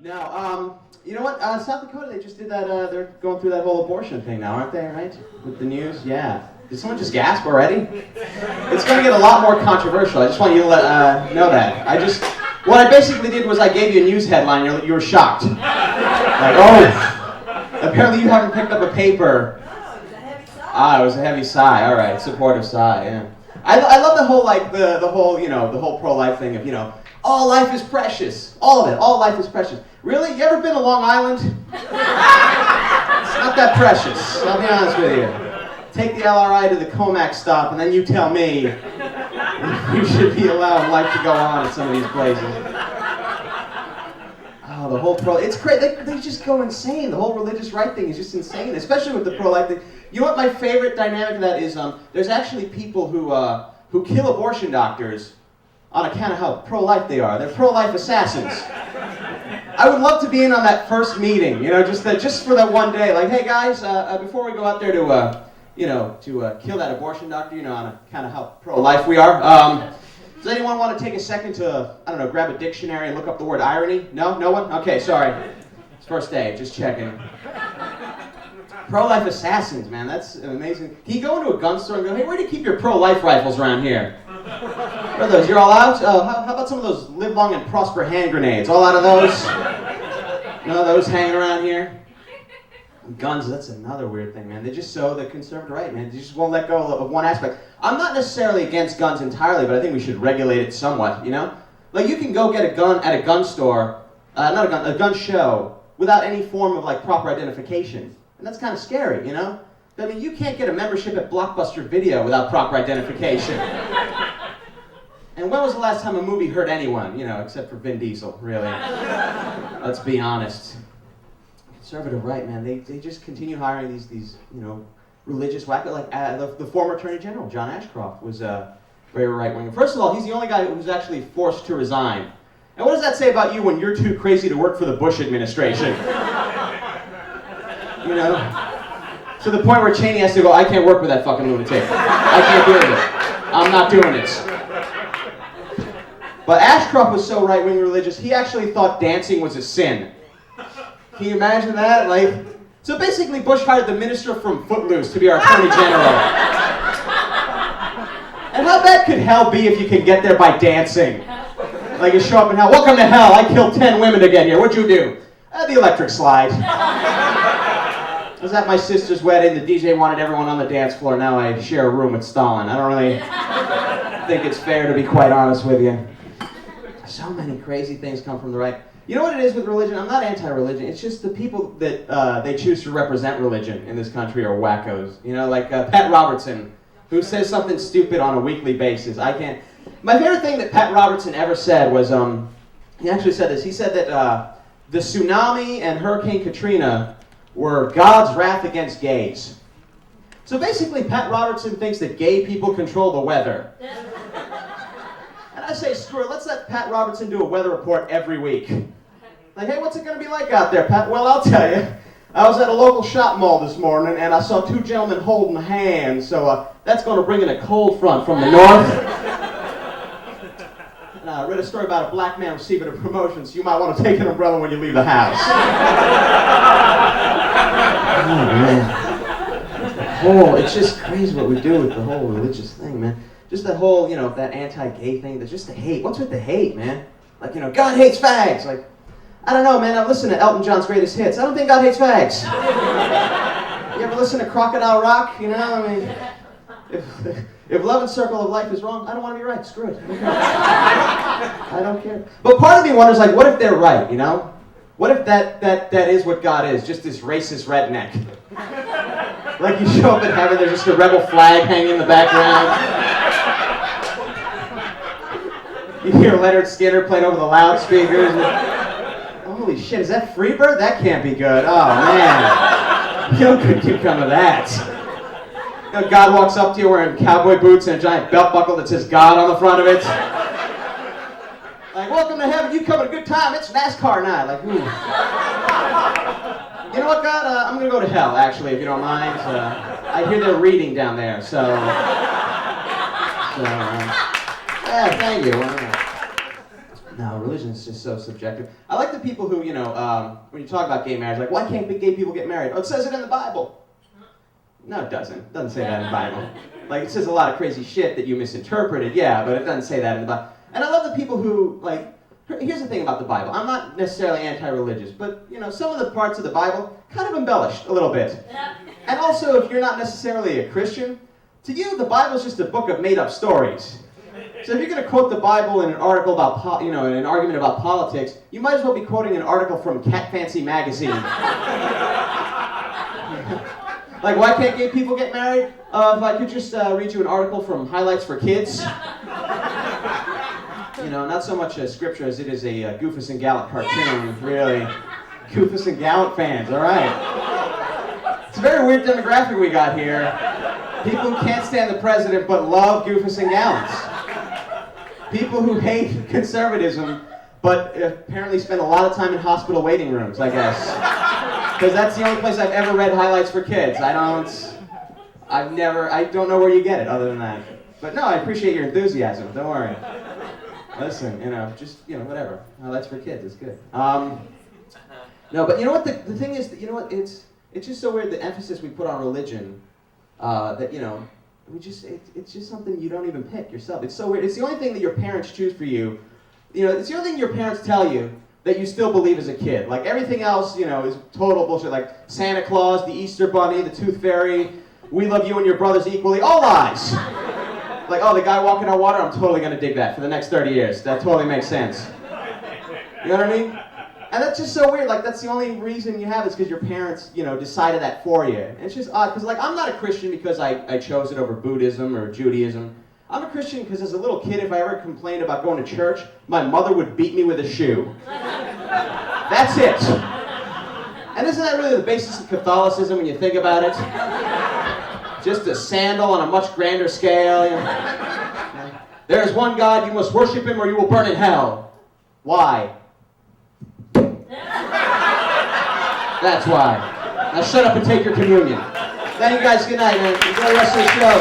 No, you know what? South Dakota, they just did that, they're going through that whole abortion thing now, aren't they, right? With the news? Yeah. Did someone just gasp already? It's going to get a lot more controversial. I just want you to know that. What I basically did was I gave you a news headline, you were shocked. Like, oh, apparently you haven't picked up a paper. It was a heavy sigh. All right, supportive sigh, yeah. I love the whole, like, the whole pro-life thing of, all life is precious. All of it. All life is precious. Really? You ever been to Long Island? It's not that precious. I'll be honest with you. Take the LRI to the Comac stop, and then you tell me you should be allowed life to go on at some of these places. Oh, the whole it's crazy. They just go insane. The whole religious right thing is just insane, especially with the pro-life thing. You know what my favorite dynamic of that is? There's actually people who kill abortion doctors on account of how pro-life they are. They're pro-life assassins. I would love to be in on that first meeting, just for that one day. Like, hey guys, before we go out there to kill that abortion doctor, on account of how pro-life we are, does anyone want to take a second to, grab a dictionary and look up the word irony? No? No one? Okay, sorry. It's first day, just checking. Pro-life assassins, man, that's amazing. Can you go into a gun store and go, hey, where do you keep your pro-life rifles around here? What are those? You're all out? How about some of those live long and prosper hand grenades? All out of those? None of those hanging around here? Guns, that's another weird thing, man. They just sow the conservative right, man. They just won't let go of one aspect. I'm not necessarily against guns entirely, but I think we should regulate it somewhat, Like, you can go get a gun at a gun store, a gun show, without any form of, proper identification. And that's kind of scary, I mean, you can't get a membership at Blockbuster Video without proper identification. And when was the last time a movie hurt anyone, except for Vin Diesel, really? Let's be honest. Conservative right, man, they just continue hiring these religious wacko, like the former Attorney General, John Ashcroft, was very right-wing. First of all, he's the only guy who was actually forced to resign. And what does that say about you when you're too crazy to work for the Bush administration? To the point where Cheney has to go, I can't work with that fucking lunatic. I can't do it. I'm not doing it. But Ashcroft was so right-wing religious, he actually thought dancing was a sin. Can you imagine that? So basically Bush hired the minister from Footloose to be our Attorney General. And how bad could hell be if you could get there by dancing? Like you show up in hell, welcome to hell, I killed 10 women to get here, what'd you do? The electric slide. I was at my sister's wedding, the DJ wanted everyone on the dance floor, now I share a room with Stalin. I don't really think it's fair, to be quite honest with you. So many crazy things come from the right. You know what it is with religion? I'm not anti-religion, it's just the people that they choose to represent religion in this country are wackos. Like Pat Robertson, who says something stupid on a weekly basis. My favorite thing that Pat Robertson ever said was, he actually said this, he said that the tsunami and Hurricane Katrina were God's wrath against gays. So basically, Pat Robertson thinks that gay people control the weather. And I say, screw it, let's let Pat Robertson do a weather report every week. Like, hey, what's it going to be like out there, Pat? Well, I'll tell you. I was at a local shop mall this morning, and I saw two gentlemen holding hands, so that's going to bring in a cold front from the north. And I read a story about a black man receiving a promotion, so you might want to take an umbrella when you leave the house. Oh, man. It's just crazy what we do with the whole religious thing, man. Just that whole, that anti-gay thing, there's just the hate. What's with the hate, man? Like, God hates fags. Like, I don't know, man, I've listened to Elton John's greatest hits. I don't think God hates fags. You ever listen to Crocodile Rock? I mean, if love and circle of life is wrong, I don't want to be right. Screw it. I don't care. But part of me wonders, what if they're right, What if that is what God is, just this racist redneck? Like you show up in heaven, there's just a rebel flag hanging in the background. You hear Leonard Skinner playing over the loudspeakers. Holy shit, is that Freebird? That can't be good. Oh, man. No good can come of that. God walks up to you wearing cowboy boots and a giant belt buckle that says God on the front of it. Like, welcome to heaven, you come at a good time, it's NASCAR night. Like, ooh. You know what, God? I'm going to go to hell, actually, if you don't mind. I hear they're reading down there, so yeah, thank you. No, religion is just so subjective. I like the people who, when you talk about gay marriage, like, why can't gay people get married? Oh, it says it in the Bible. No, it doesn't. It doesn't say that in the Bible. Like, it says a lot of crazy shit that you misinterpreted, yeah, but it doesn't say that in the Bible. And I love the people who, like, here's the thing about the Bible. I'm not necessarily anti-religious, but, some of the parts of the Bible kind of embellished a little bit. And also, if you're not necessarily a Christian, to you, the Bible is just a book of made-up stories. So if you're going to quote the Bible in an article about, in an argument about politics, you might as well be quoting an article from Cat Fancy magazine. Like, why can't gay people get married? If I could just read you an article from Highlights for Kids. Not so much a scripture as it is a Goofus and Gallant cartoon, really. Goofus and Gallant fans, all right. It's a very weird demographic we got here. People who can't stand the president but love Goofus and Gallants. People who hate conservatism but apparently spend a lot of time in hospital waiting rooms, I guess. Because that's the only place I've ever read Highlights for Kids. I don't know where you get it other than that. But no, I appreciate your enthusiasm, don't worry. Listen, whatever. Highlights for Kids, it's good. No, but you know what, the thing is, it's just so weird, the emphasis we put on religion, that, it's just something you don't even pick yourself. It's so weird. It's the only thing that your parents choose for you. It's the only thing your parents tell you that you still believe as a kid. Like, everything else, is total bullshit. Like Santa Claus, the Easter Bunny, the Tooth Fairy, we love you and your brothers equally, all lies. Like, oh, the guy walking on water, I'm totally going to dig that for the next 30 years. That totally makes sense. You know what I mean? And that's just so weird. Like, that's the only reason you have is because your parents, decided that for you. And it's just odd, because, like, I'm not a Christian because I chose it over Buddhism or Judaism. I'm a Christian because as a little kid, if I ever complained about going to church, my mother would beat me with a shoe. That's it. And isn't that really the basis of Catholicism when you think about it? Just a sandal on a much grander scale. There is one God, you must worship him or you will burn in hell. Why? That's why. Now shut up and take your communion. Thank you guys, good night, man. Enjoy the rest of the show.